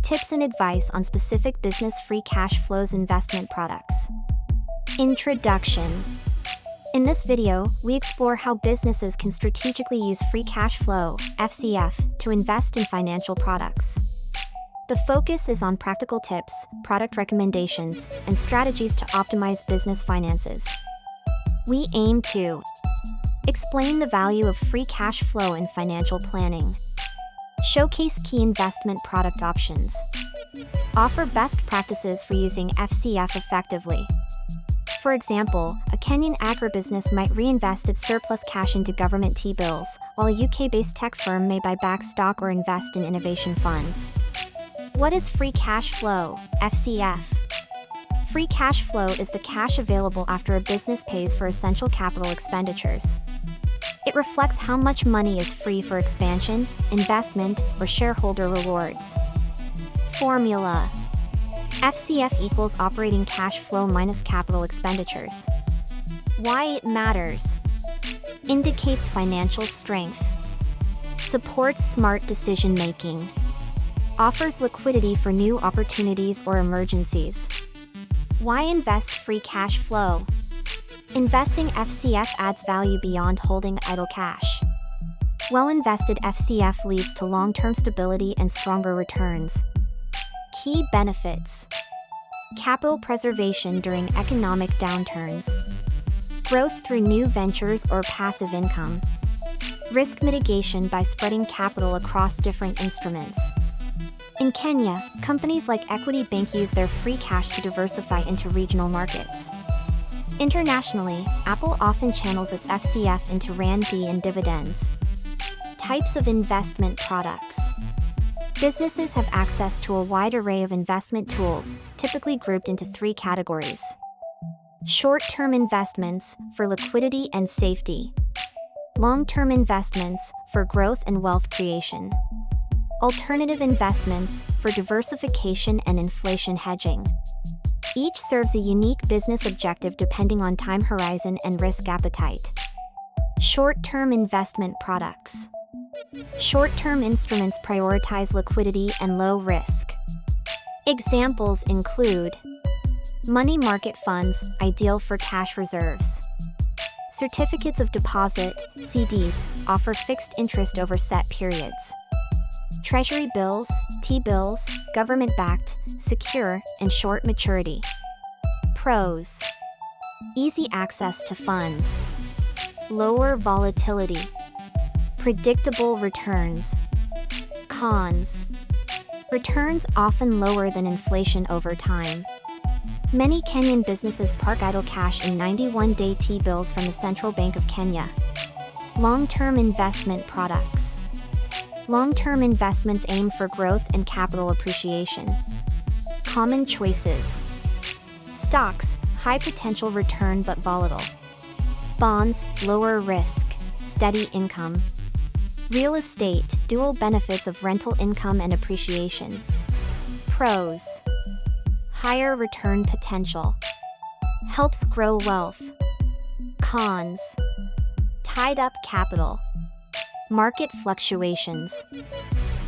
Tips and advice on specific business free cash flows investment products. Introduction. In this video, we explore how businesses can strategically use free cash flow, FCF, to invest in financial products. The focus is on practical tips, product recommendations, and strategies to optimize business finances. We aim to explain the value of free cash flow in financial planning, showcase key investment product options, offer best practices for using FCF effectively. For example, a Kenyan agribusiness might reinvest its surplus cash into government T-bills, while a UK-based tech firm may buy back stock or invest in innovation funds. What is free cash flow, FCF? Free cash flow is the cash available after a business pays for essential capital expenditures. It reflects how much money is free for expansion, investment, or shareholder rewards. Formula: FCF equals operating cash flow minus capital expenditures. Why it matters: indicates financial strength, supports smart decision-making, offers liquidity for new opportunities or emergencies. Why invest free cash flow? Investing FCF adds value beyond holding idle cash. Well-invested FCF leads to long-term stability and stronger returns. Key benefits: capital preservation during economic downturns, growth through new ventures or passive income, risk mitigation by spreading capital across different instruments. In Kenya, companies like Equity Bank use their free cash to diversify into regional markets. Internationally, Apple often channels its FCF into R&D and dividends. Types of investment products. Businesses have access to a wide array of investment tools, typically grouped into three categories. Short-term investments, for liquidity and safety. Long-term investments, for growth and wealth creation. Alternative investments, for diversification and inflation hedging. Each serves a unique business objective depending on time horizon and risk appetite. Short-term investment products. Short-term instruments prioritize liquidity and low risk. Examples include money market funds, ideal for cash reserves. Certificates of deposit, CDs, offer fixed interest over set periods. Treasury bills, T-bills, government-backed, secure, and short maturity. Pros: easy access to funds, lower volatility, predictable returns. Cons: returns often lower than inflation over time. Many Kenyan businesses park idle cash in 91-day T-bills from the Central Bank of Kenya. Long-term investment products. Long-term investments aim for growth and capital appreciation. Common choices: stocks, high potential return but volatile. Bonds, lower risk, steady income. Real estate, dual benefits of rental income and appreciation. Pros: higher return potential, helps grow wealth. Cons: tied up capital, market fluctuations.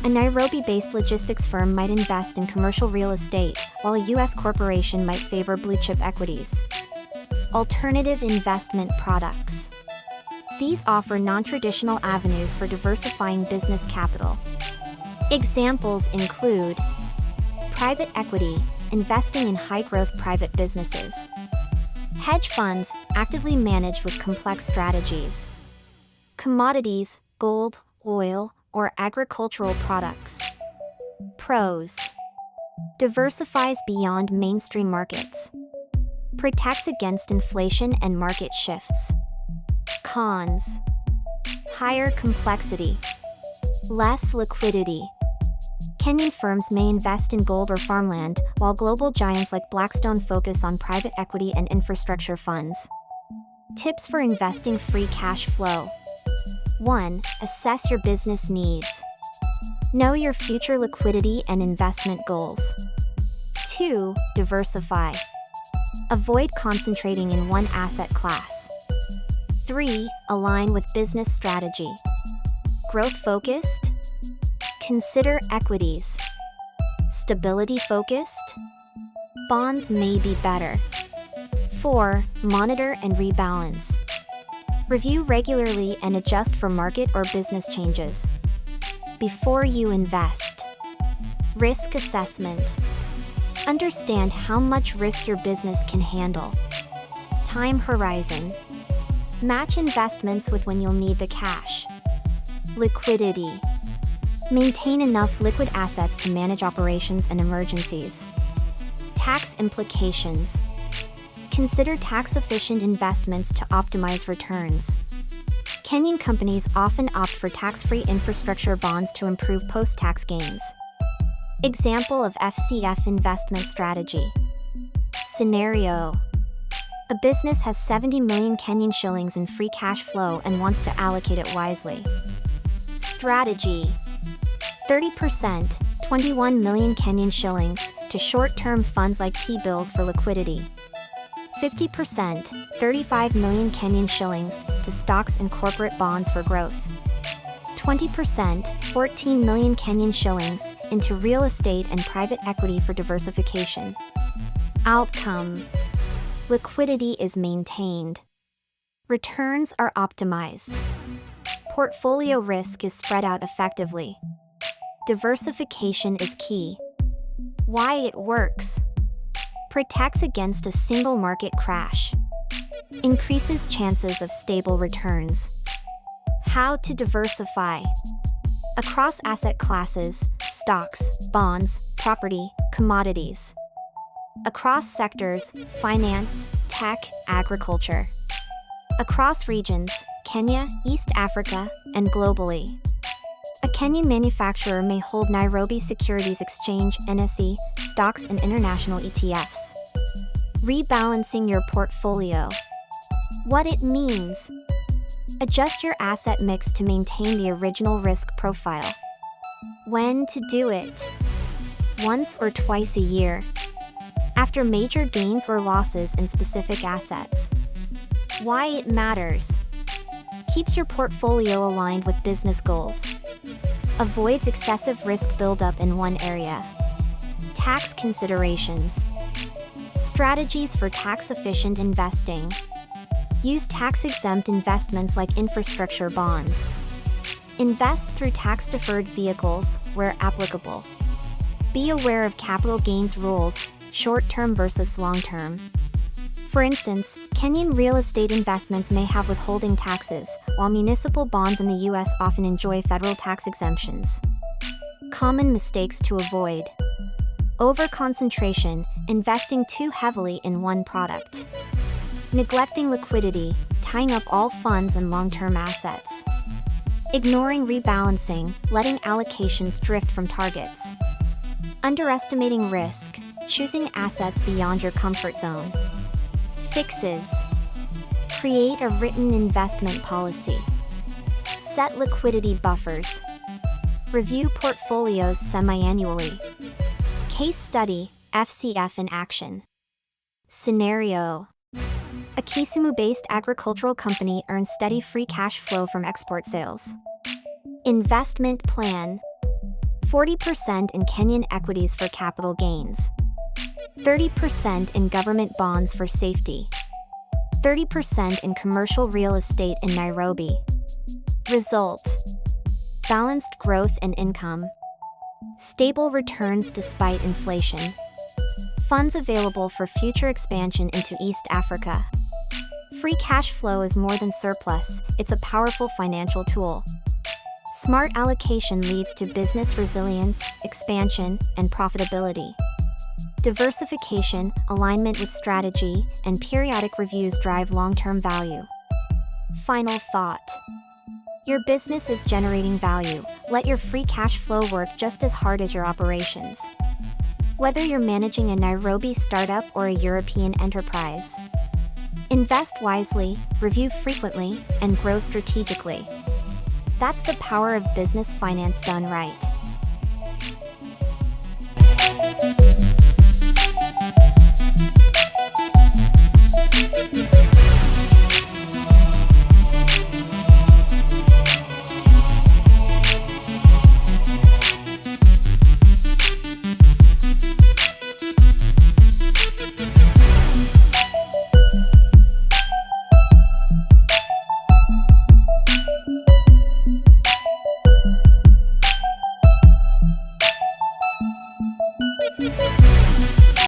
A Nairobi-based logistics firm might invest in commercial real estate, while a U.S. corporation might favor blue-chip equities. Alternative investment products. These offer non-traditional avenues for diversifying business capital. Examples include private equity, investing in high-growth private businesses. Hedge funds, actively managed with complex strategies. Commodities, gold, oil, or agricultural products. Pros: diversifies beyond mainstream markets. Protects against inflation and market shifts. Cons: higher complexity, less liquidity. Kenyan firms may invest in gold or farmland, while global giants like Blackstone focus on private equity and infrastructure funds. Tips for investing free cash flow. 1. Assess your business needs. Know your future liquidity and investment goals. 2. Diversify. Avoid concentrating in one asset class. 3. Align with business strategy. Growth-focused? Consider equities. Stability-focused? Bonds may be better. 4. Monitor and rebalance. Review regularly and adjust for market or business changes. Before you invest. Risk assessment. Understand how much risk your business can handle. Time horizon. Match investments with when you'll need the cash. Liquidity. Maintain enough liquid assets to manage operations and emergencies. Tax implications. Consider tax-efficient investments to optimize returns. Kenyan companies often opt for tax-free infrastructure bonds to improve post-tax gains. Example of FCF investment strategy. Scenario. A business has 70 million Kenyan shillings in free cash flow and wants to allocate it wisely. Strategy. 30%, 21 million Kenyan shillings, to short-term funds like T-bills for liquidity. 50%, 35 million Kenyan shillings, to stocks and corporate bonds for growth. 20%, 14 million Kenyan shillings, into real estate and private equity for diversification. Outcome. Liquidity is maintained. Returns are optimized. Portfolio risk is spread out effectively. Diversification is key. Why it works. Protects against a single market crash. Increases chances of stable returns. How to diversify. Across asset classes, stocks, bonds, property, commodities. Across sectors, finance, tech, agriculture. Across regions, Kenya, East Africa, and globally. A Kenyan manufacturer may hold Nairobi Securities Exchange (NSE) stocks and international ETFs. Rebalancing your portfolio. What it means. Adjust your asset mix to maintain the original risk profile. When to do it. Once or twice a year. After major gains or losses in specific assets. Why it matters. Keeps your portfolio aligned with business goals. Avoids excessive risk buildup in one area. Tax considerations. Strategies for tax-efficient investing. Use tax-exempt investments like infrastructure bonds. Invest through tax-deferred vehicles, where applicable. Be aware of capital gains rules, short-term versus long-term. For instance, Kenyan real estate investments may have withholding taxes, while municipal bonds in the US often enjoy federal tax exemptions. Common mistakes to avoid. Over-concentration, investing too heavily in one product. Neglecting liquidity, tying up all funds in long-term assets. Ignoring rebalancing, letting allocations drift from targets. Underestimating risk, choosing assets beyond your comfort zone. Fixes. Create a written investment policy. Set liquidity buffers. Review portfolios semi-annually. Case study, FCF in action. Scenario. A Kisumu-based agricultural company earns steady free cash flow from export sales. Investment plan. 40% in Kenyan equities for capital gains. 30% in government bonds for safety. 30% in commercial real estate in Nairobi. Result. Balanced growth and income. Stable returns despite inflation. Funds available for future expansion into East Africa. Free cash flow is more than surplus, it's a powerful financial tool. Smart allocation leads to business resilience, expansion, and profitability. Diversification, alignment with strategy, and periodic reviews drive long-term value. Final thought. Your business is generating value. Let your free cash flow work just as hard as your operations. Whether you're managing a Nairobi startup or a European enterprise. Invest wisely, review frequently, and grow strategically. That's the power of business finance done right.